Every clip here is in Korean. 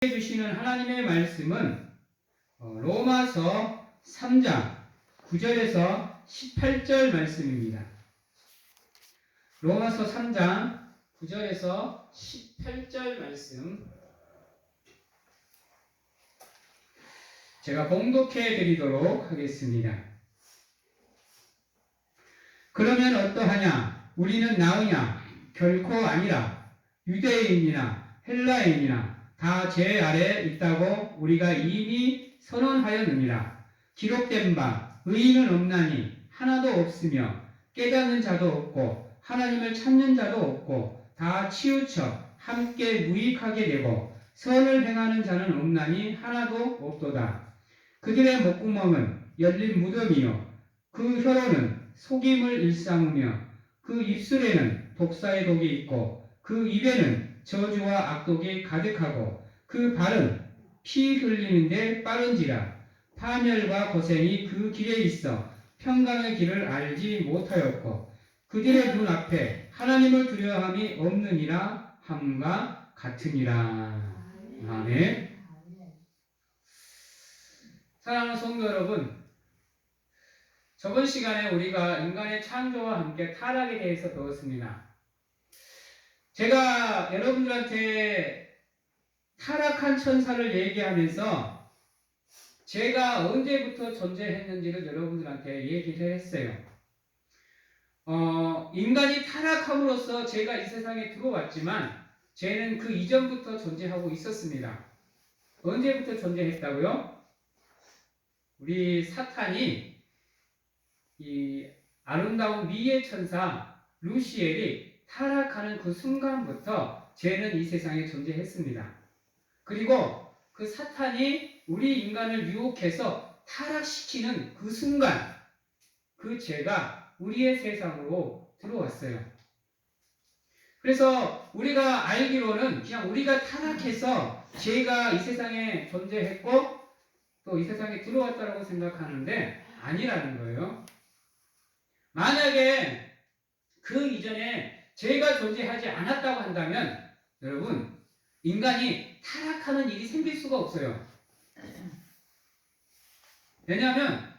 주시는 하나님의 말씀은 로마서 3장 9절에서 18절 말씀입니다. 로마서 3장 9절에서 18절 말씀 제가 봉독해 드리도록 하겠습니다. 그러면 어떠하냐? 우리는 나으냐? 결코 아니라. 유대인이나 헬라인이나 다 제 아래 있다고 우리가 이미 선언하였느니라. 기록된 바 의인은 없나니 하나도 없으며 깨닫는 자도 없고 하나님을 찾는 자도 없고 다 치우쳐 함께 무익하게 되고 선을 행하는 자는 없나니 하나도 없도다. 그들의 목구멍은 열린 무덤이요 그 혀로는 속임을 일삼으며 그 입술에는 독사의 독이 있고 그 입에는 저주와 악독이 가득하고 그 발은 피 흘리는데 빠른지라. 파멸과 고생이 그 길에 있어 평강의 길을 알지 못하였고 그들의 눈 앞에 하나님을 두려워함이 없느니라 함과 같으니라. 아멘. 사랑하는 성도 여러분, 저번 시간에 우리가 인간의 창조와 함께 타락에 대해서 배웠습니다. 제가 여러분들한테 타락한 천사를 얘기하면서 제가 언제부터 존재했는지를 여러분들한테 얘기를 했어요. 인간이 타락함으로써 제가 이 세상에 들어왔지만 쟤는 그 이전부터 존재하고 있었습니다. 언제부터 존재했다고요? 우리 사탄이 이 아름다운 미의 천사 루시엘이 타락하는 그 순간부터 죄는 이 세상에 존재했습니다. 그리고 그 사탄이 우리 인간을 유혹해서 타락시키는 그 순간 그 죄가 우리의 세상으로 들어왔어요. 그래서 우리가 알기로는 그냥 우리가 타락해서 죄가 이 세상에 존재했고 또 이 세상에 들어왔다고 생각하는데 아니라는 거예요. 만약에 그 이전에 죄가 존재하지 않았다고 한다면 여러분 인간이 타락하는 일이 생길 수가 없어요. 왜냐하면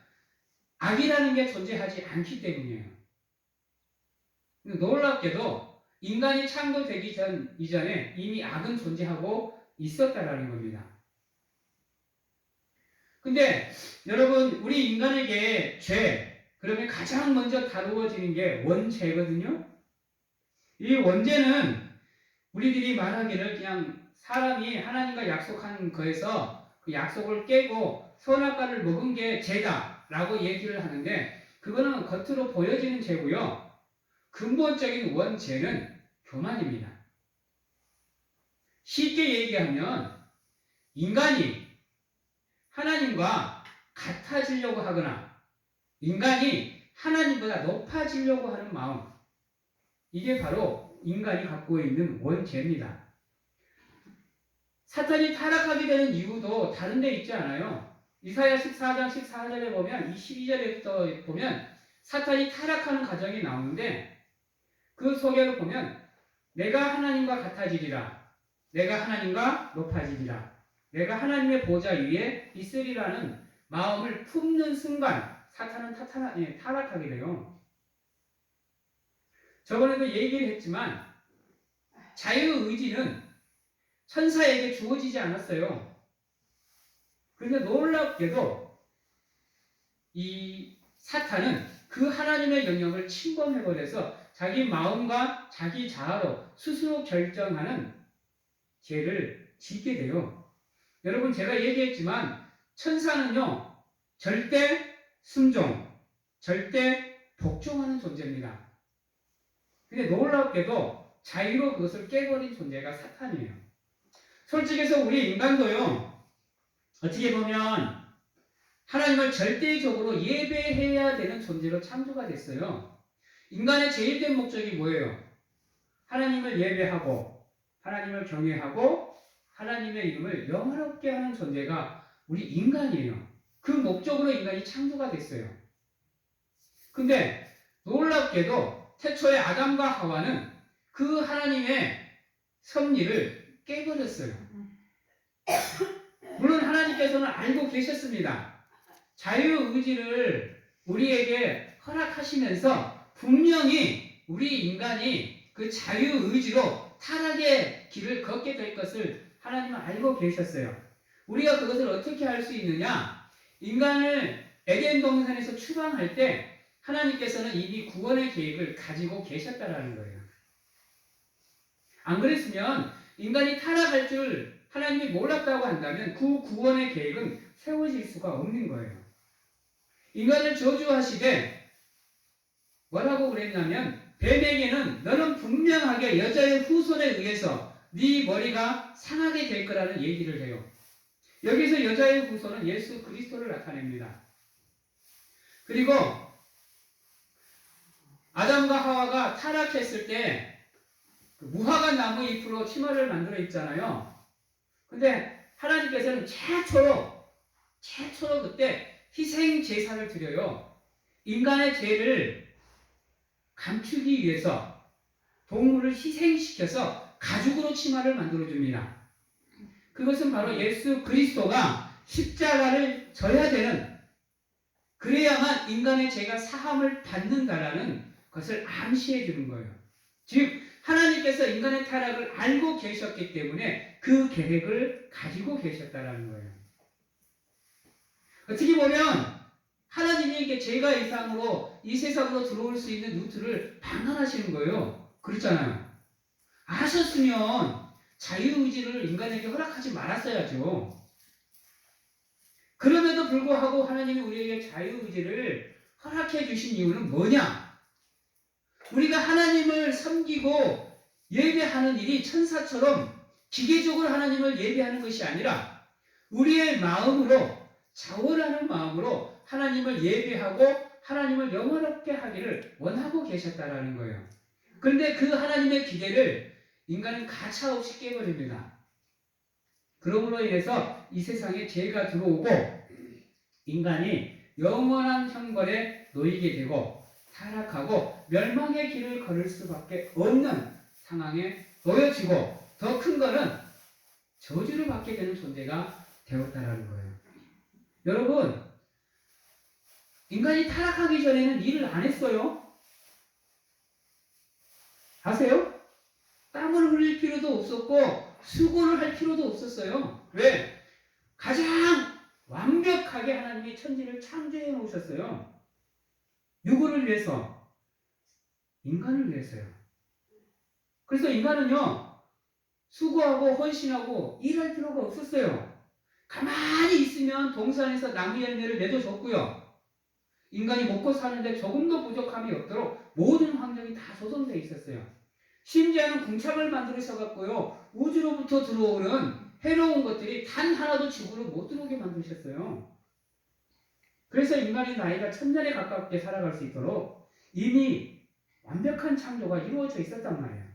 악이라는 게 존재하지 않기 때문이에요. 놀랍게도 인간이 창조되기 이전에 이미 악은 존재하고 있었다라는 겁니다. 근데 여러분 우리 인간에게 죄 그러면 가장 먼저 다루어지는 게 원죄거든요. 이 원죄는 우리들이 말하기를 그냥 사람이 하나님과 약속한 거에서 그 약속을 깨고 선악과를 먹은 게 죄다 라고 얘기를 하는데 그거는 겉으로 보여지는 죄고요. 근본적인 원죄는 교만입니다. 쉽게 얘기하면 인간이 하나님과 같아지려고 하거나 인간이 하나님보다 높아지려고 하는 마음, 이게 바로 인간이 갖고 있는 원죄입니다. 사탄이 타락하게 되는 이유도 다른 데 있지 않아요. 이사야 14장 14절에 보면 22절부터 보면 사탄이 타락하는 과정이 나오는데 그 속에를 보면 내가 하나님과 같아지리라. 내가 하나님과 높아지리라. 내가 하나님의 보좌 위에 있으리라는 마음을 품는 순간 사탄은 타락하게 돼요. 저번에도 얘기를 했지만 자유의지는 천사에게 주어지지 않았어요. 그런데 놀랍게도 이 사탄은 그 하나님의 영역을 침범해버려서 자기 마음과 자기 자아로 스스로 결정하는 죄를 짓게 돼요. 여러분 제가 얘기했지만 천사는요 절대 순종, 절대 복종하는 존재입니다. 근데 놀랍게도 자유로 그것을 깨버린 존재가 사탄이에요. 솔직해서 우리 인간도요 어떻게 보면 하나님을 절대적으로 예배해야 되는 존재로 창조가 됐어요. 인간의 제일된 목적이 뭐예요? 하나님을 예배하고 하나님을 경외하고 하나님의 이름을 영화롭게 하는 존재가 우리 인간이에요. 그 목적으로 인간이 창조가 됐어요. 근데 놀랍게도 태초의 아담과 하와는 그 하나님의 섭리를 깨버렸어요. 물론 하나님께서는 알고 계셨습니다. 자유의지를 우리에게 허락하시면서 분명히 우리 인간이 그 자유의지로 타락의 길을 걷게 될 것을 하나님은 알고 계셨어요. 우리가 그것을 어떻게 할 수 있느냐? 인간을 에덴 동산에서 추방할 때 하나님께서는 이미 구원의 계획을 가지고 계셨다라는 거예요. 안 그랬으면 인간이 타락할 줄 하나님이 몰랐다고 한다면 그 구원의 계획은 세워질 수가 없는 거예요. 인간을 저주하시되 뭐라고 그랬냐면 뱀에게는 너는 분명하게 여자의 후손에 의해서 네 머리가 상하게 될 거라는 얘기를 해요. 여기서 여자의 후손은 예수 그리스도를 나타냅니다. 그리고 아담과 하와가 타락했을 때 무화과 나무 잎으로 치마를 만들어 입잖아요. 근데 하나님께서는 최초로 그때 희생 제사를 드려요. 인간의 죄를 감추기 위해서 동물을 희생시켜서 가죽으로 치마를 만들어 줍니다. 그것은 바로 예수 그리스도가 십자가를 져야 되는, 그래야만 인간의 죄가 사함을 받는다라는 것을 암시해 주는 거예요. 즉 하나님께서 인간의 타락을 알고 계셨기 때문에 그 계획을 가지고 계셨다라는 거예요. 어떻게 보면 하나님이 이렇게 죄가 이상으로 이 세상으로 들어올 수 있는 루트를 방관하시는 거예요. 그렇잖아요. 아셨으면 자유의지를 인간에게 허락하지 말았어야죠. 그럼에도 불구하고 하나님이 우리에게 자유의지를 허락해 주신 이유는 뭐냐? 우리가 하나님을 섬기고 예배하는 일이 천사처럼 기계적으로 하나님을 예배하는 것이 아니라 우리의 마음으로, 자원하는 마음으로 하나님을 예배하고 하나님을 영원롭게 하기를 원하고 계셨다라는 거예요. 그런데 그 하나님의 기대를 인간은 가차없이 깨버립니다. 그러므로 인해서 이 세상에 죄가 들어오고 인간이 영원한 형벌에 놓이게 되고 타락하고 멸망의 길을 걸을 수밖에 없는 상황에 놓여지고, 더 큰 거는 저주를 받게 되는 존재가 되었다라는 거예요. 여러분, 인간이 타락하기 전에는 일을 안 했어요. 아세요? 땀을 흘릴 필요도 없었고 수고를 할 필요도 없었어요. 왜? 가장 완벽하게 하나님이 천지를 창조해 놓으셨어요. 누구를 위해서? 인간을 위해서요. 그래서 인간은요, 수고하고 헌신하고 일할 필요가 없었어요. 가만히 있으면 동산에서 나무 열매를 맺어줬고요. 인간이 먹고 사는데 조금도 부족함이 없도록 모든 환경이 다 조성되어 있었어요. 심지어는 궁창을 만들으셔갖고요, 우주로부터 들어오는 해로운 것들이 단 하나도 지구로 못 들어오게 만드셨어요. 그래서 인간의 나이가 1000년에 가깝게 살아갈 수 있도록 이미 완벽한 창조가 이루어져 있었단 말이에요.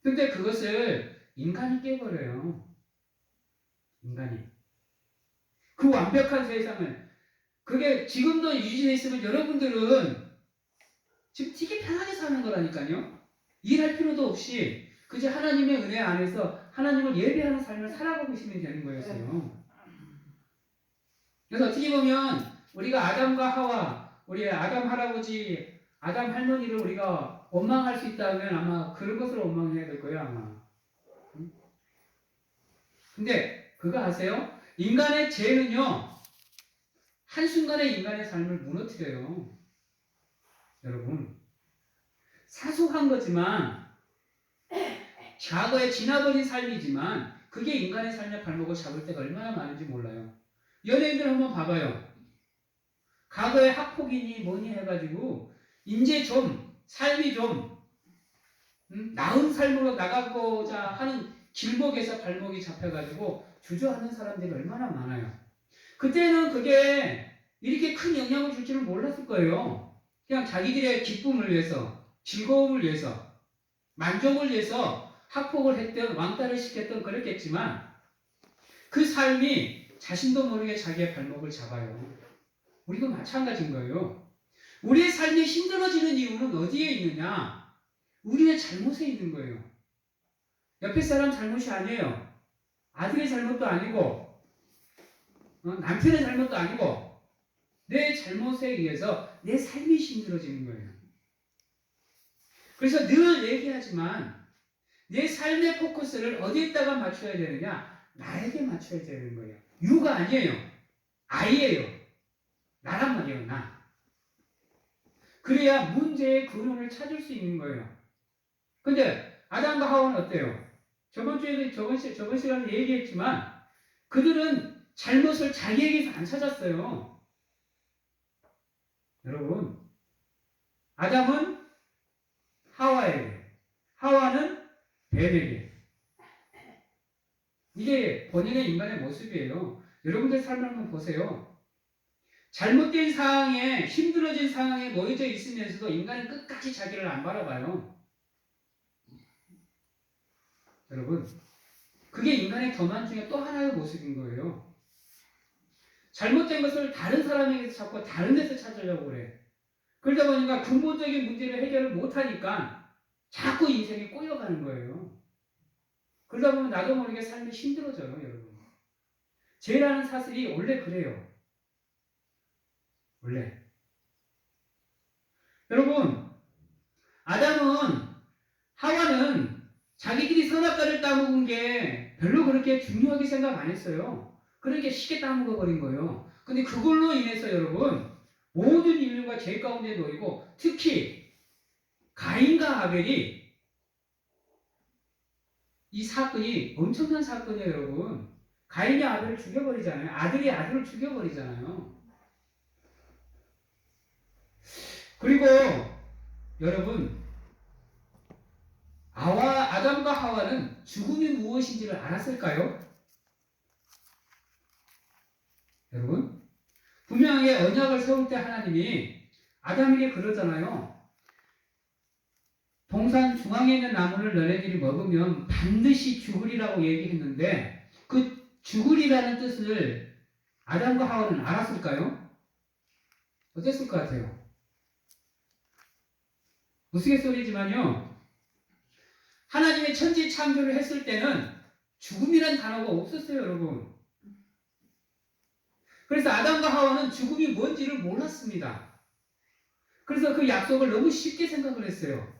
근데 그것을 인간이 깨버려요. 인간이. 그 완벽한 세상을, 그게 지금도 유지되어 있으면 여러분들은 지금 되게 편하게 사는 거라니까요. 일할 필요도 없이 그저 하나님의 은혜 안에서 하나님을 예배하는 삶을 살아가고 있으면 되는 거였어요. 그래서 어떻게 보면 우리가 아담과 하와, 우리 아담 할아버지, 아담 할머니를 우리가 원망할 수 있다면 아마 그런 것을 원망해야 될 거예요, 아마. 근데 그거 아세요? 인간의 죄는요, 한순간에 인간의 삶을 무너뜨려요. 여러분, 사소한 거지만, 과거에 지나버린 삶이지만 그게 인간의 삶의 발목을 잡을 때가 얼마나 많은지 몰라요. 연예인들 한번 봐봐요. 과거에 학폭이니 뭐니 해가지고 이제 좀 삶이 좀 나은 삶으로 나가고자 하는 길목에서 발목이 잡혀가지고 주저하는 사람들이 얼마나 많아요. 그때는 그게 이렇게 큰 영향을 줄지는 몰랐을 거예요. 그냥 자기들의 기쁨을 위해서, 즐거움을 위해서, 만족을 위해서 학폭을 했던, 왕따를 시켰던 그랬겠지만 그 삶이 자신도 모르게 자기의 발목을 잡아요. 우리도 마찬가지인 거예요. 우리의 삶이 힘들어지는 이유는 어디에 있느냐? 우리의 잘못에 있는 거예요. 옆에 사람 잘못이 아니에요. 아들의 잘못도 아니고 남편의 잘못도 아니고 내 잘못에 의해서 내 삶이 힘들어지는 거예요. 그래서 늘 얘기하지만 내 삶의 포커스를 어디에다가 맞춰야 되느냐? 나에게 맞춰야 되는 거예요. 유가 아니에요. 아이예요. 나란 말이에요. 나. 그래야 문제의 근원을 찾을 수 있는 거예요. 근데 아담과 하와는 어때요? 저번 시간에 얘기했지만 그들은 잘못을 자기에게서 안 찾았어요. 여러분, 아담은 하와에게, 하와는 뱀에게. 이게 본인의 인간의 모습이에요. 여러분들 삶을 한번 보세요. 잘못된 상황에, 힘들어진 상황에 놓여져 있으면서도 인간은 끝까지 자기를 안 바라봐요. 여러분, 그게 인간의 교만 중에 또 하나의 모습인 거예요. 잘못된 것을 다른 사람에게서 찾고 다른 데서 찾으려고 그래. 그러다 보니까 근본적인 문제를 해결을 못하니까 자꾸 인생에 꼬여가는 거예요. 그러다 보면 나도 모르게 삶이 힘들어져요, 여러분. 죄라는 사슬이 원래 그래요. 원래. 여러분, 아담은, 하와는 자기들이 선악과를 따먹은 게 별로 그렇게 중요하게 생각 안 했어요. 그러니까 쉽게 따먹어 버린 거예요. 근데 그걸로 인해서 여러분, 모든 인류가 죄 가운데 놓이고, 특히 가인과 아벨이 이 사건이 엄청난 사건이에요, 여러분. 가인이 아벨을 죽여버리잖아요. 아들이 아들을 죽여버리잖아요. 그리고 여러분, 아담과 하와는 죽음이 무엇인지를 알았을까요? 여러분, 분명히 언약을 세울 때 하나님이 아담에게 그러잖아요. 동산 중앙에 있는 나무를 너네들이 먹으면 반드시 죽으리라고 얘기했는데 그 죽으리라는 뜻을 아담과 하와는 알았을까요? 어땠을 것 같아요? 우스갯소리지만요. 하나님의 천지 창조를 했을 때는 죽음이란 단어가 없었어요, 여러분. 그래서 아담과 하와는 죽음이 뭔지를 몰랐습니다. 그래서 그 약속을 너무 쉽게 생각을 했어요.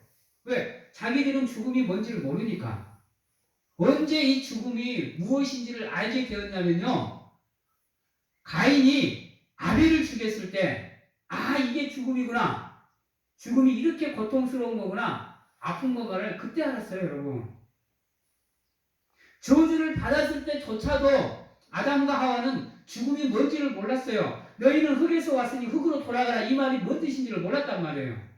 왜? 자기들은 죽음이 뭔지를 모르니까. 언제 이 죽음이 무엇인지를 알게 되었냐면요. 가인이 아벨을 죽였을 때, 아, 이게 죽음이구나. 죽음이 이렇게 고통스러운 거구나. 아픈 건가를 그때 알았어요, 여러분. 저주를 받았을 때조차도 아담과 하와는 죽음이 뭔지를 몰랐어요. 너희는 흙에서 왔으니 흙으로 돌아가라. 이 말이 뭔 뜻인지를 몰랐단 말이에요.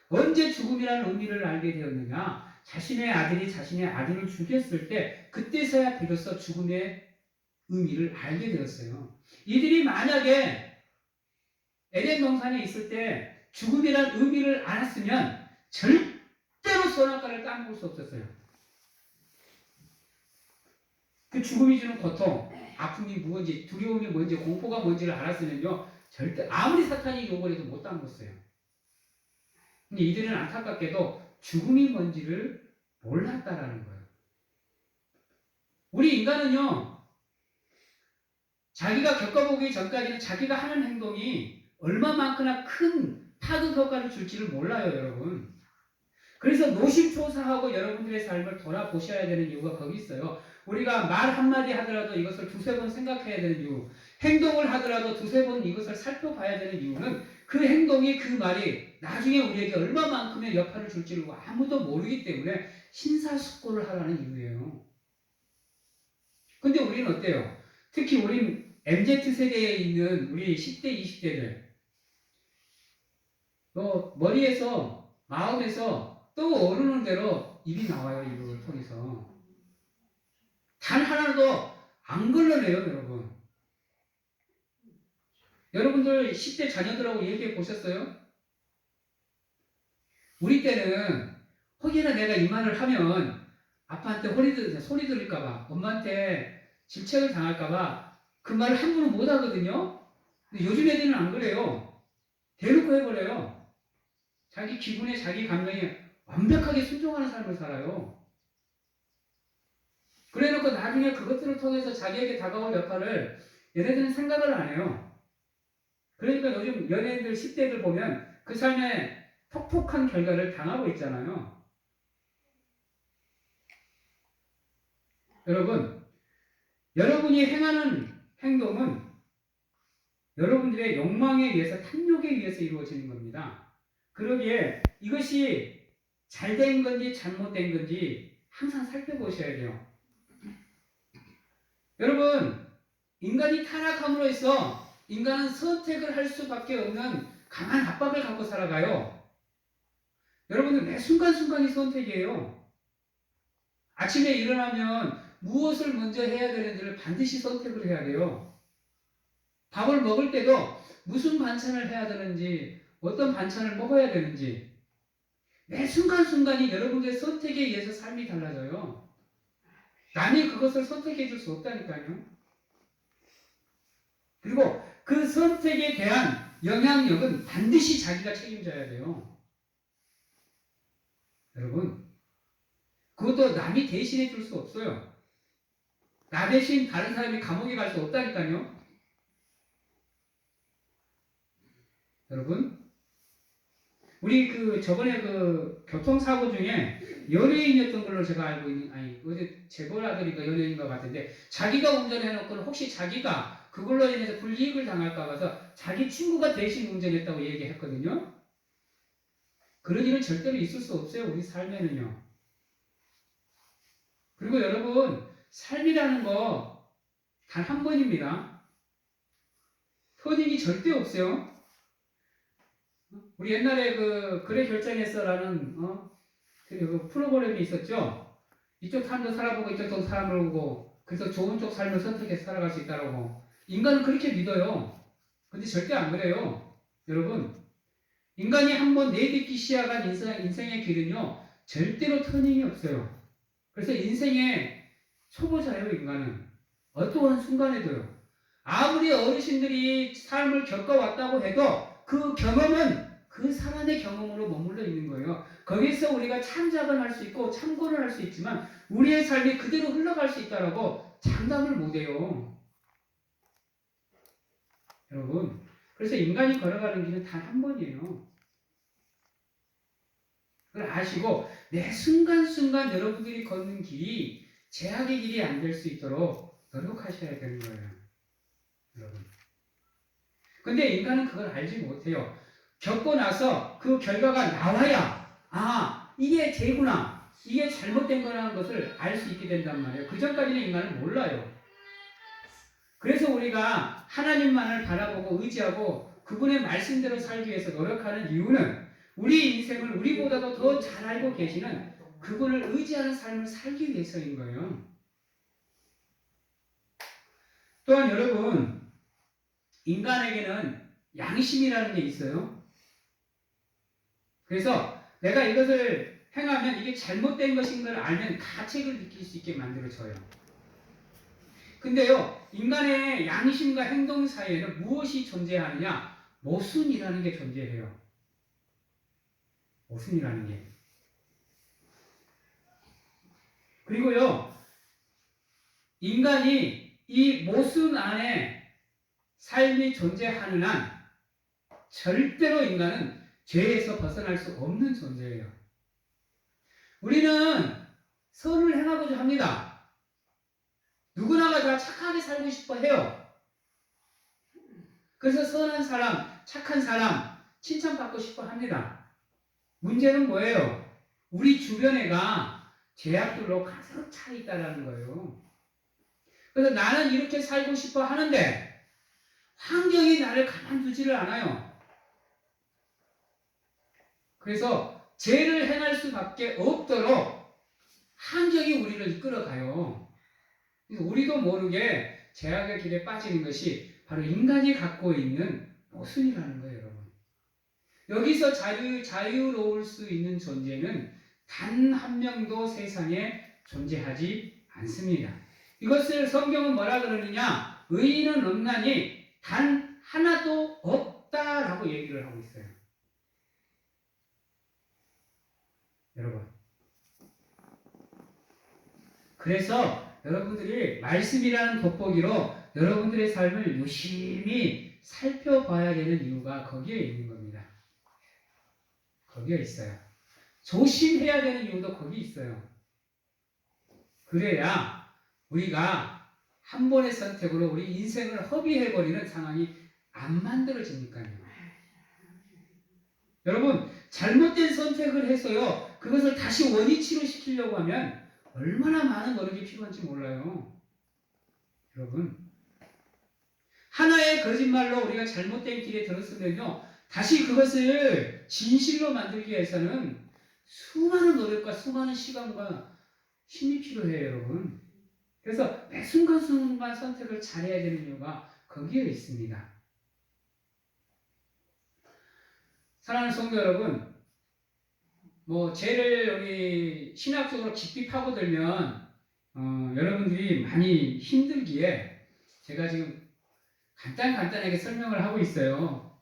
언제 죽음이라는 의미를 알게 되었느냐? 자신의 아들이 자신의 아들을 죽였을 때 그때서야 비로소 죽음의 의미를 알게 되었어요. 이들이 만약에 에덴 동산에 있을 때 죽음이라는 의미를 알았으면 절대로 선악과를 따먹을 수 없었어요. 그 죽음이 주는 고통, 아픔이 무엇인지, 두려움이 뭔지, 공포가 뭔지를 알았으면요, 절대 아무리 사탄이 욕을 해도 못 따먹었어요. 근데 이들은 안타깝게도 죽음이 뭔지를 몰랐다라는 거예요. 우리 인간은요, 자기가 겪어보기 전까지는 자기가 하는 행동이 얼마만큼이나 큰 파급 효과를 줄지를 몰라요, 여러분. 그래서 노심초사하고 여러분들의 삶을 돌아보셔야 되는 이유가 거기 있어요. 우리가 말 한마디 하더라도 이것을 두세 번 생각해야 되는 이유, 행동을 하더라도 두세 번 이것을 살펴봐야 되는 이유는 그 행동이, 그 말이 나중에 우리에게 얼마만큼의 여파를 줄지를 아무도 모르기 때문에 심사숙고를 하라는 이유예요. 근데 우리는 어때요? 특히 우리 MZ세대에 있는 우리 10대, 20대들 머리에서, 마음에서 떠오르는 대로 입이 나와요. 이걸 통해서. 단 하나도 안 걸러내요, 여러분. 여러분들 10대 자녀들하고 얘기해 보셨어요? 우리 때는 혹여나 내가 이 말을 하면 아빠한테 소리 들을까봐, 엄마한테 질책을 당할까봐 그 말을 함부로 못 하거든요? 근데 요즘 애들은 안 그래요. 대놓고 해버려요. 자기 기분에, 자기 감정에 완벽하게 순종하는 삶을 살아요. 그래놓고 나중에 그것들을 통해서 자기에게 다가올 역할을 얘네들은 생각을 안 해요. 그러니까 요즘 연예인들 10대들 보면 그 삶에 퍽퍽한 결과를 당하고 있잖아요. 여러분, 여러분이 행하는 행동은 여러분들의 욕망에 의해서, 탐욕에 의해서 이루어지는 겁니다. 그러기에 이것이 잘된 건지 잘못된 건지 항상 살펴보셔야 돼요. 여러분, 인간이 타락함으로 해서 인간은 선택을 할 수밖에 없는 강한 압박을 갖고 살아가요. 여러분들 매 순간순간이 선택이에요. 아침에 일어나면 무엇을 먼저 해야 되는지를 반드시 선택을 해야 돼요. 밥을 먹을 때도 무슨 반찬을 해야 되는지, 어떤 반찬을 먹어야 되는지, 매 순간순간이 여러분들의 선택에 의해서 삶이 달라져요. 남이 그것을 선택해 줄 수 없다니까요. 그리고 그 선택에 대한 영향력은 반드시 자기가 책임져야 돼요. 여러분, 그것도 남이 대신해 줄 수 없어요. 나 대신 다른 사람이 감옥에 갈 수 없다니까요. 여러분, 우리 저번에 교통사고 중에 연예인이었던 걸로 제가 알고 있는, 어제 재벌 아들이가 연예인인 것 같은데, 자기가 운전해놓고 혹시 자기가 그걸로 인해서 불이익을 당할까 봐서 자기 친구가 대신 운전했다고 얘기했거든요. 그런 일은 절대로 있을 수 없어요, 우리 삶에는요. 그리고 여러분, 삶이라는 거 단 한 번입니다. 터닝이 절대 없어요. 우리 옛날에 그래 결정했어라는 그 프로그램이 있었죠. 이쪽 삶도 살아보고 이쪽 도 살아보고, 그래서 좋은 쪽 삶을 선택해서 살아갈 수 있다라고. 인간은 그렇게 믿어요. 근데 절대 안 그래요. 여러분, 인간이 한번 내딛기 시작한 인생의 길은요, 절대로 터닝이 없어요. 그래서 인생의 초보자예요, 인간은. 어떠한 순간에도요. 아무리 어르신들이 삶을 겪어왔다고 해도 그 경험은 그 사람의 경험으로 머물러 있는 거예요. 거기서 우리가 참작을 할 수 있고 참고를 할 수 있지만 우리의 삶이 그대로 흘러갈 수 있다라고 장담을 못해요. 여러분, 그래서 인간이 걸어가는 길은 단 한 번이에요. 그걸 아시고 매 순간순간 여러분들이 걷는 길이 제약의 길이 안 될 수 있도록 노력하셔야 되는 거예요. 여러분. 근데 인간은 그걸 알지 못해요. 겪고 나서 그 결과가 나와야 이게 죄구나, 이게 잘못된 거라는 것을 알 수 있게 된단 말이에요. 그 전까지는 인간은 몰라요. 그래서 우리가 하나님만을 바라보고 의지하고 그분의 말씀대로 살기 위해서 노력하는 이유는 우리 인생을 우리보다도 더 잘 알고 계시는 그분을 의지하는 삶을 살기 위해서인 거예요. 또한 여러분, 인간에게는 양심이라는 게 있어요. 그래서 내가 이것을 행하면 이게 잘못된 것인 걸 알면 가책을 느낄 수 있게 만들어져요. 근데요, 인간의 양심과 행동 사이에는 무엇이 존재하느냐? 모순이라는 게 존재해요. 모순이라는 게. 그리고요, 인간이 이 모순 안에 삶이 존재하는 한 절대로 인간은 죄에서 벗어날 수 없는 존재예요. 우리는 선을 행하고자 합니다. 누구나가 다 착하게 살고 싶어 해요. 그래서 선한 사람, 착한 사람 칭찬받고 싶어 합니다. 문제는 뭐예요? 우리 주변에가 죄악들로 가득 차 있다는 거예요. 그래서 나는 이렇게 살고 싶어 하는데 환경이 나를 가만두지를 않아요. 그래서 죄를 행할 수밖에 없도록 환경이 우리를 이끌어가요. 우리도 모르게 죄악의 길에 빠지는 것이 바로 인간이 갖고 있는 모순이라는 거예요, 여러분. 여기서 자유로울 수 있는 존재는 단 한 명도 세상에 존재하지 않습니다. 이것을 성경은 뭐라 그러느냐? 의인은 없나니 단 하나도 없다라고 얘기를 하고 있어요. 여러분. 그래서 여러분들이 말씀이라는 돋보기로 여러분들의 삶을 유심히 살펴봐야 되는 이유가 거기에 있는 겁니다. 거기에 있어요. 조심해야 되는 이유도 거기 있어요. 그래야 우리가 한 번의 선택으로 우리 인생을 허비해버리는 상황이 안 만들어지니까요. 여러분, 잘못된 선택을 해서요, 그것을 다시 원위치로 시키려고 하면 얼마나 많은 노력이 필요한지 몰라요. 여러분, 하나의 거짓말로 우리가 잘못된 길에 들었으면요, 다시 그것을 진실로 만들기 위해서는 수많은 노력과 수많은 시간과 힘이 필요해요, 여러분. 그래서 매 순간순간 선택을 잘해야 되는 이유가 거기에 있습니다. 사랑하는 성도 여러분, 죄를 우리 신학적으로 깊이 파고들면 여러분들이 많이 힘들기에 제가 지금 간단하게 설명을 하고 있어요.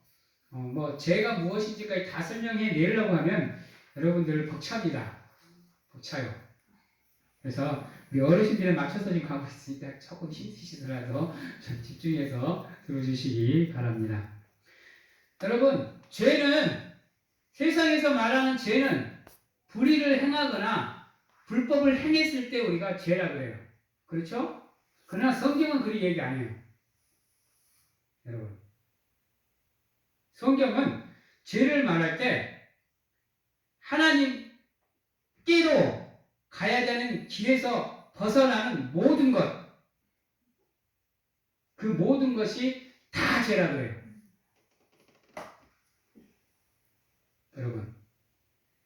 죄가 무엇인지까지 다 설명해 내려고 하면 여러분들 벅찹니다. 벅차요. 그래서 우리 어르신들에 맞춰서 지금 가고 있으니까 조금 힘드시더라도 좀 집중해서 들어주시기 바랍니다. 여러분, 죄는, 세상에서 말하는 죄는 불의를 행하거나 불법을 행했을 때 우리가 죄라 그래요. 그렇죠? 그러나 성경은 그리 얘기 안 해요. 여러분, 성경은 죄를 말할 때 하나님께로 가야 되는 길에서 벗어나는 모든 것, 그 모든 것이 다 죄라 그래요. 여러분,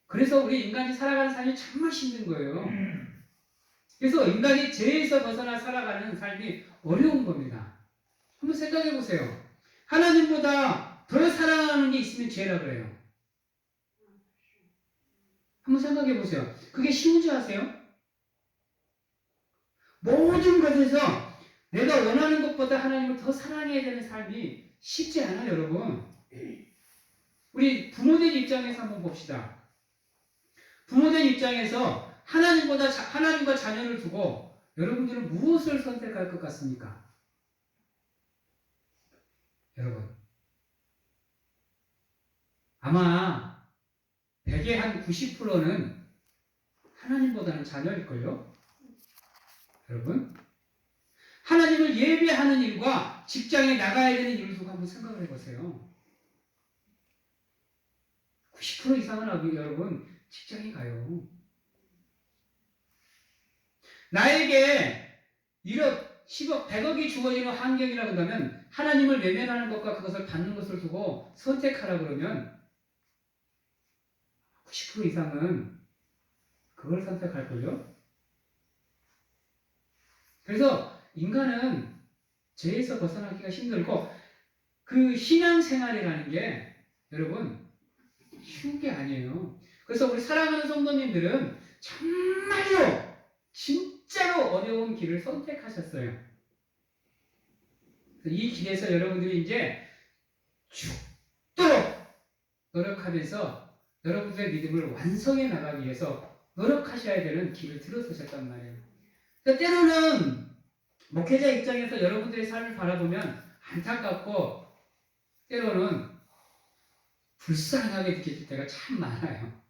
그래서 우리 인간이 살아가는 삶이 정말 힘든 거예요. 그래서 인간이 죄에서 벗어나 살아가는 삶이 어려운 겁니다. 한번 생각해 보세요. 하나님보다 더 사랑하는 게 있으면 죄라 그래요. 한번 생각해 보세요. 그게 쉬운지 아세요? 모든 것에서 내가 원하는 것보다 하나님을 더 사랑해야 되는 삶이 쉽지 않아요, 여러분. 우리 부모들 입장에서 한번 봅시다. 부모들 입장에서 하나님과 자녀를 두고 여러분들은 무엇을 선택할 것 같습니까? 여러분, 아마 100의 한 90%는 하나님보다는 자녀일걸요? 여러분, 하나님을 예배하는 일과 직장에 나가야 되는 일을 두고 한번 생각을 해보세요. 90% 이상은 여러분 직장에 가요. 나에게 1억, 10억, 100억이 주어지는 환경이라고 한다면 하나님을 외면하는 것과 그것을 받는 것을 두고 선택하라 그러면 90% 이상은 그걸 선택할걸요? 그래서 인간은 죄에서 벗어나기가 힘들고 그 신앙생활이라는 게 여러분 쉬운 게 아니에요. 그래서 우리 사랑하는 성도님들은 정말로 진짜로 어려운 길을 선택하셨어요. 이 길에서 여러분들이 이제 죽도록 노력하면서 여러분들의 믿음을 완성해 나가기 위해서 노력하셔야 되는 길을 들어서셨단 말이에요. 그러니까 때로는 목회자 입장에서 여러분들의 삶을 바라보면 안타깝고 때로는 불쌍하게 느낄 때가 참 많아요.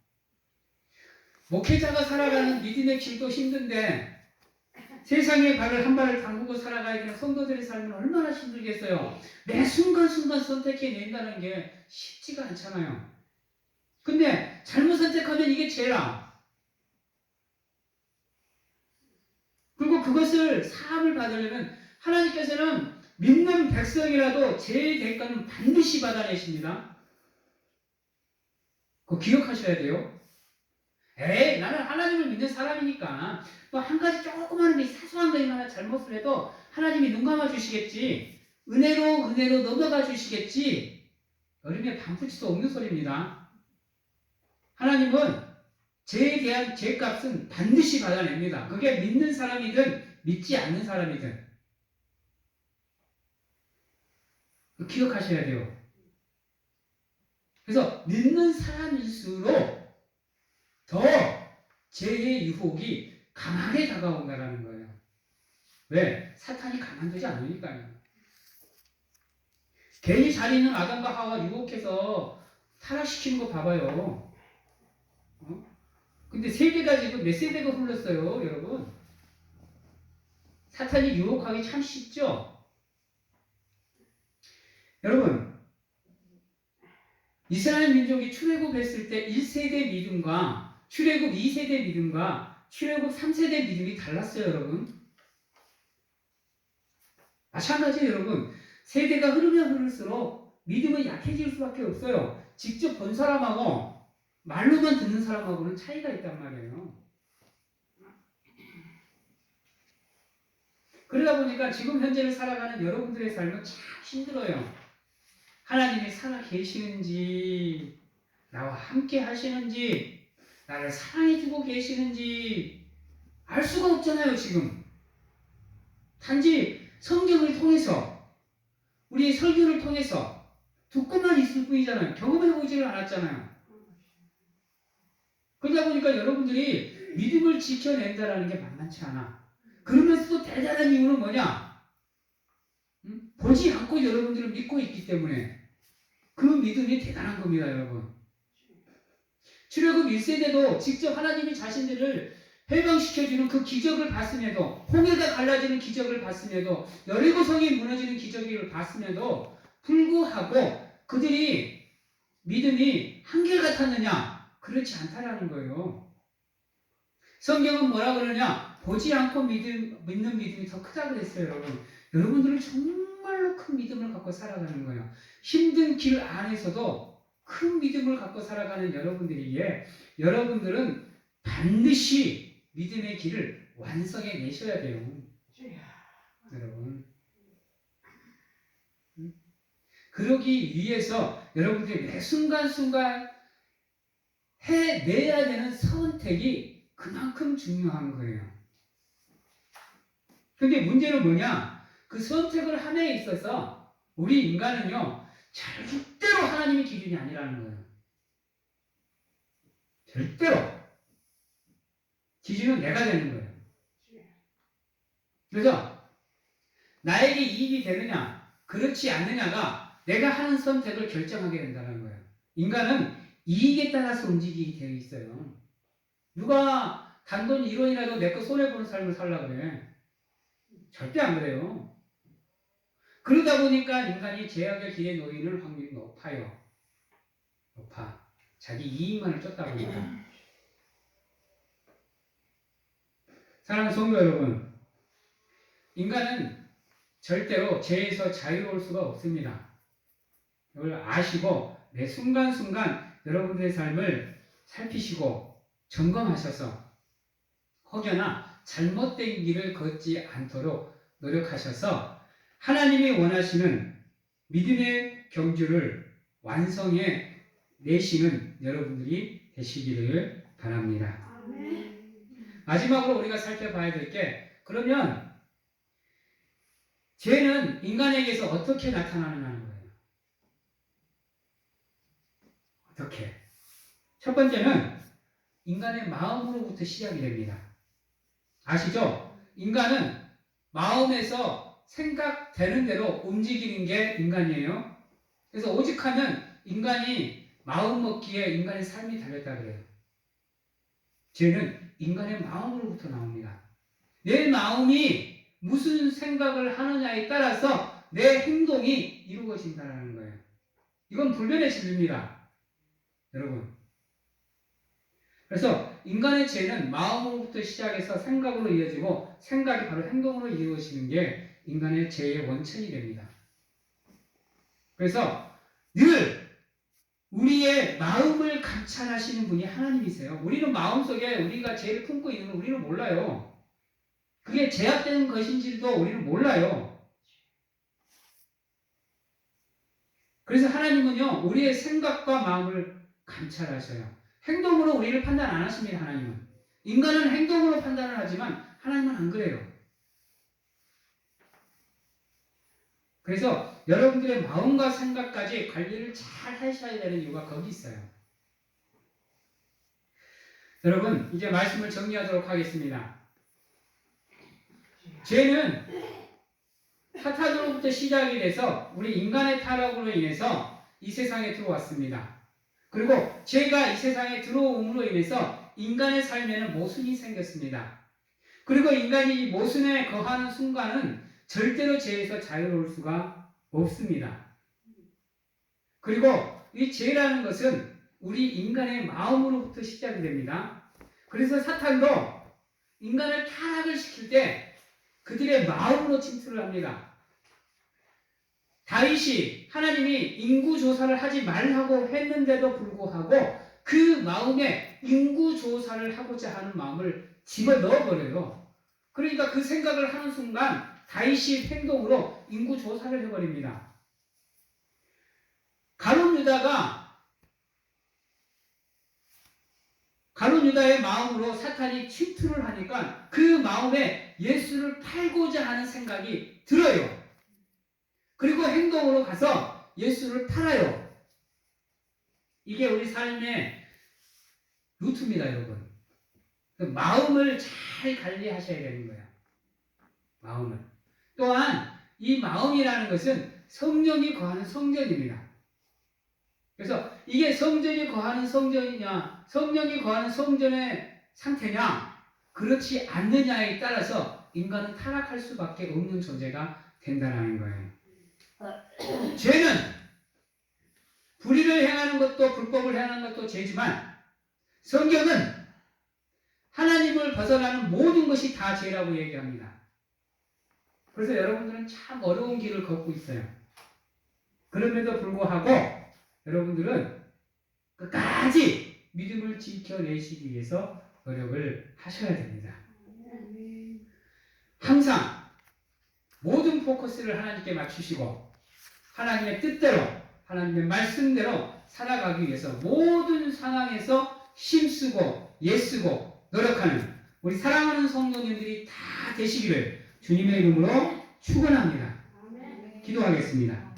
목회자가 살아가는 믿음의 길도 힘든데 세상의 발을 한 발을 담그고 살아가야 되는 성도들의 삶은 얼마나 힘들겠어요. 매 순간순간 선택해낸다는 게 쉽지가 않잖아요. 근데 잘못 선택하면 이게 죄라. 그리고 그것을 사함을 받으려면 하나님께서는 믿는 백성이라도 죄의 대가는 반드시 받아내십니다. 그거 기억하셔야 돼요. 나는 하나님을 믿는 사람이니까 뭐 한 가지 조그마한 사소한 것이 하나 잘못을 해도 하나님이 눈 감아 주시겠지. 은혜로 넘어가 주시겠지. 여름에 반풀치도 없는 소리입니다. 하나님은 죄에 대한 죄값은 반드시 받아냅니다. 그게 믿는 사람이든 믿지 않는 사람이든 기억하셔야 돼요. 그래서 믿는 사람일수록 더 죄의 유혹이 강하게 다가온다는 거예요. 왜? 사탄이 가만두지 않으니까요. 괜히 잘 있는 아담과 하와 유혹해서 타락시키는 거 봐봐요. 근데 세대가 지금 몇 세대가 흘렀어요, 여러분. 사탄이 유혹하기 참 쉽죠? 여러분, 이스라엘 민족이 출애굽했을 때 1세대 믿음과 출애굽 2세대 믿음과 출애굽 3세대 믿음이 달랐어요, 여러분. 마찬가지예요, 여러분. 세대가 흐르면 흐를수록 믿음은 약해질 수밖에 없어요. 직접 본 사람하고 말로만 듣는 사람하고는 차이가 있단 말이에요. 그러다 보니까 지금 현재를 살아가는 여러분들의 삶은 참 힘들어요. 하나님이 살아 계시는지, 나와 함께 하시는지, 나를 사랑해주고 계시는지 알 수가 없잖아요, 지금. 단지 성경을 통해서, 우리의 설교를 통해서 듣고만 있을 뿐이잖아요. 경험해보지를 않았잖아요. 그러다 보니까 여러분들이 믿음을 지켜낸다는 게 만만치 않아. 그러면서도 대단한 이유는 뭐냐? 보지 않고 여러분들은 믿고 있기 때문에 그 믿음이 대단한 겁니다, 여러분. 출애굽 1세대도 직접 하나님이 자신들을 해방시켜주는 그 기적을 봤음에도, 홍해가 갈라지는 기적을 봤음에도, 여리고성이 무너지는 기적을 봤음에도 불구하고 그들이 믿음이 한결같았느냐? 그렇지 않다라는 거예요. 성경은 뭐라 그러냐? 보지 않고 믿는 믿음이 더 크다 그랬어요, 여러분. 여러분들은 정말로 큰 믿음을 갖고 살아가는 거예요. 힘든 길 안에서도 큰 믿음을 갖고 살아가는 여러분들이기에 여러분들은 반드시 믿음의 길을 완성해 내셔야 돼요. 여러분. 그러기 위해서 여러분들이 매 순간순간 해내야 되는 선택이 그만큼 중요한 거예요. 근데 문제는 뭐냐? 그 선택을 함에 있어서 우리 인간은요, 절대로 하나님의 기준이 아니라는 거예요. 절대로. 기준은 내가 되는 거예요. 그래서 나에게 이익이 되느냐, 그렇지 않느냐가 내가 하는 선택을 결정하게 된다는 거예요. 인간은 이익에 따라서 움직이게 되어 있어요. 누가 단돈 1원이라도 내 거 손해보는 삶을 살려고 그래. 절대 안 그래요. 그러다 보니까 인간이 죄악의 길에 놓이는 확률이 높아요. 높아. 자기 이익만을 쫓다 보니까. 사랑하는 성도 여러분, 인간은 절대로 죄에서 자유로울 수가 없습니다. 이걸 아시고 매 순간순간 여러분들의 삶을 살피시고 점검하셔서 혹여나 잘못된 길을 걷지 않도록 노력하셔서 하나님이 원하시는 믿음의 경주를 완성해 내시는 여러분들이 되시기를 바랍니다. 마지막으로 우리가 살펴봐야 될 게, 그러면 죄는 인간에게서 어떻게 나타나느냐는 거예요. 어떻게? 첫 번째는 인간의 마음으로부터 시작이 됩니다. 아시죠? 인간은 마음에서 생각되는 대로 움직이는 게 인간이에요. 그래서 오직하면 인간이 마음 먹기에 인간의 삶이 달렸다 그래요. 죄는 인간의 마음으로부터 나옵니다. 내 마음이 무슨 생각을 하느냐에 따라서 내 행동이 이루어진다는 거예요. 이건 불변의 진리입니다. 여러분. 그래서 인간의 죄는 마음으로부터 시작해서 생각으로 이어지고 생각이 바로 행동으로 이루어지는 게 인간의 죄의 원천이 됩니다. 그래서 늘 우리의 마음을 감찰하시는 분이 하나님이세요. 우리는 마음속에 우리가 죄를 품고 있는 걸 우리는 몰라요. 그게 제약되는 것인지도 우리는 몰라요. 그래서 하나님은요, 우리의 생각과 마음을 감찰하셔요. 행동으로 우리를 판단 안 하십니다, 하나님은. 인간은 행동으로 판단을 하지만 하나님은 안 그래요. 그래서 여러분들의 마음과 생각까지 관리를 잘 하셔야 되는 이유가 거기 있어요. 여러분, 이제 말씀을 정리하도록 하겠습니다. 죄는 사탄으로부터 시작이 돼서 우리 인간의 타락으로 인해서 이 세상에 들어왔습니다. 그리고 죄가 이 세상에 들어옴으로 인해서 인간의 삶에는 모순이 생겼습니다. 그리고 인간이 이 모순에 거하는 순간은 절대로 죄에서 자유로울 수가 없습니다. 그리고 이 죄라는 것은 우리 인간의 마음으로부터 시작이 됩니다. 그래서 사탄도 인간을 타락을 시킬 때 그들의 마음으로 침투를 합니다. 다윗이 하나님이 인구조사를 하지 말라고 했는데도 불구하고 그 마음에 인구조사를 하고자 하는 마음을 집어넣어버려요. 그러니까 그 생각을 하는 순간 다윗이 행동으로 인구조사를 해버립니다. 가룟 유다의 마음으로 사탄이 침투를 하니까 그 마음에 예수를 팔고자 하는 생각이 들어요. 그리고 행동으로 가서 예수를 팔아요. 이게 우리 삶의 루트입니다, 여러분. 마음을 잘 관리하셔야 되는 거예요. 마음을. 또한 이 마음이라는 것은 성령이 거하는 성전입니다. 그래서 이게 성전이 거하는 성전이냐, 성령이 거하는 성전의 상태냐, 그렇지 않느냐에 따라서 인간은 타락할 수밖에 없는 존재가 된다는 거예요. 죄는 불의를 행하는 것도 불법을 행하는 것도 죄지만 성경은 하나님을 벗어나는 모든 것이 다 죄라고 얘기합니다. 그래서 여러분들은 참 어려운 길을 걷고 있어요. 그럼에도 불구하고 여러분들은 끝까지 믿음을 지켜내시기 위해서 노력을 하셔야 됩니다. 항상 모든 포커스를 하나님께 맞추시고 하나님의 뜻대로, 하나님의 말씀대로 살아가기 위해서 모든 상황에서 힘쓰고 애쓰고 노력하는 우리 사랑하는 성도님들이 다 되시기를 주님의 이름으로 축원합니다. 기도하겠습니다.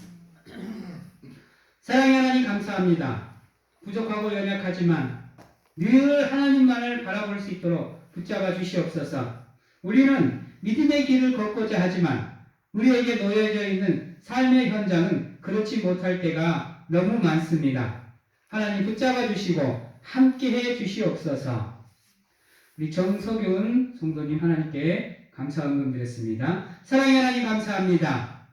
사랑의 하나님 감사합니다. 부족하고 연약하지만 늘 하나님만을 바라볼 수 있도록 붙잡아 주시옵소서. 우리는 믿음의 길을 걷고자 하지만 우리에게 놓여져 있는 삶의 현장은 그렇지 못할 때가 너무 많습니다. 하나님 붙잡아 주시고 함께해 주시옵소서. 우리 정석윤 성도님 하나님께 감사 헌금 드렸습니다. 사랑의 하나님 감사합니다.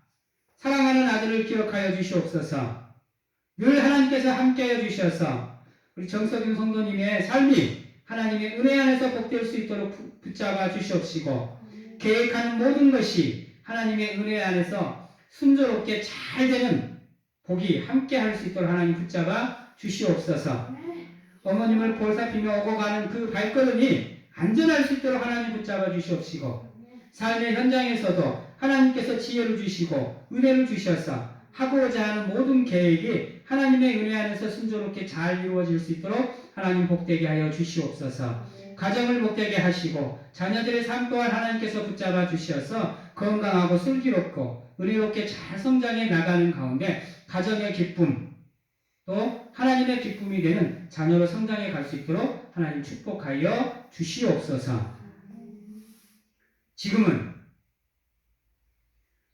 사랑하는 아들을 기억하여 주시옵소서. 늘 하나님께서 함께하여 주셔서 우리 정석윤 성도님의 삶이 하나님의 은혜 안에서 복될 수 있도록 붙잡아 주시옵시고 계획하는 모든 것이 하나님의 은혜 안에서 순조롭게 잘 되는 복이 함께할 수 있도록 하나님 붙잡아 주시옵소서. 어머님을 보살피며 오고 가는 그 발걸음이 안전할 수 있도록 하나님 붙잡아 주시옵시고 삶의 현장에서도 하나님께서 지혜를 주시고 은혜를 주셔서 하고자 하는 모든 계획이 하나님의 은혜 안에서 순조롭게 잘 이루어질 수 있도록 하나님 복되게 하여 주시옵소서. 가정을 복되게 하시고 자녀들의 삶 또한 하나님께서 붙잡아 주셔서 건강하고 슬기롭고 은혜롭게 잘 성장해 나가는 가운데 가정의 기쁨 또 하나님의 기쁨이 되는 자녀로 성장해 갈 수 있도록 하나님 축복하여 주시옵소서. 지금은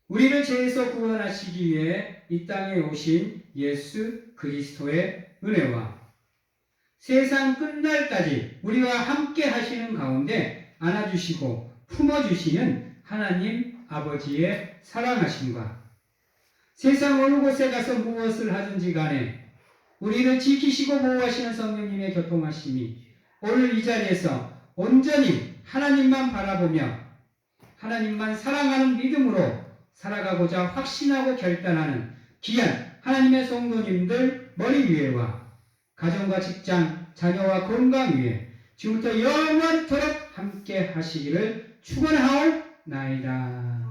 우리를 죄에서 구원하시기 위해 이 땅에 오신 예수 그리스도의 은혜와 세상 끝날까지 우리와 함께 하시는 가운데 안아주시고 품어주시는 하나님 아버지의 사랑하심과 세상 어느 곳에 가서 무엇을 하든지 간에 우리를 지키시고 보호하시는 성령님의 교통하심이 오늘 이 자리에서 온전히 하나님만 바라보며 하나님만 사랑하는 믿음으로 살아가고자 확신하고 결단하는 귀한 하나님의 성도님들 머리 위에와 가정과 직장, 자녀와 건강 위에 지금부터 영원토록 함께 하시기를 축원하옵나이다.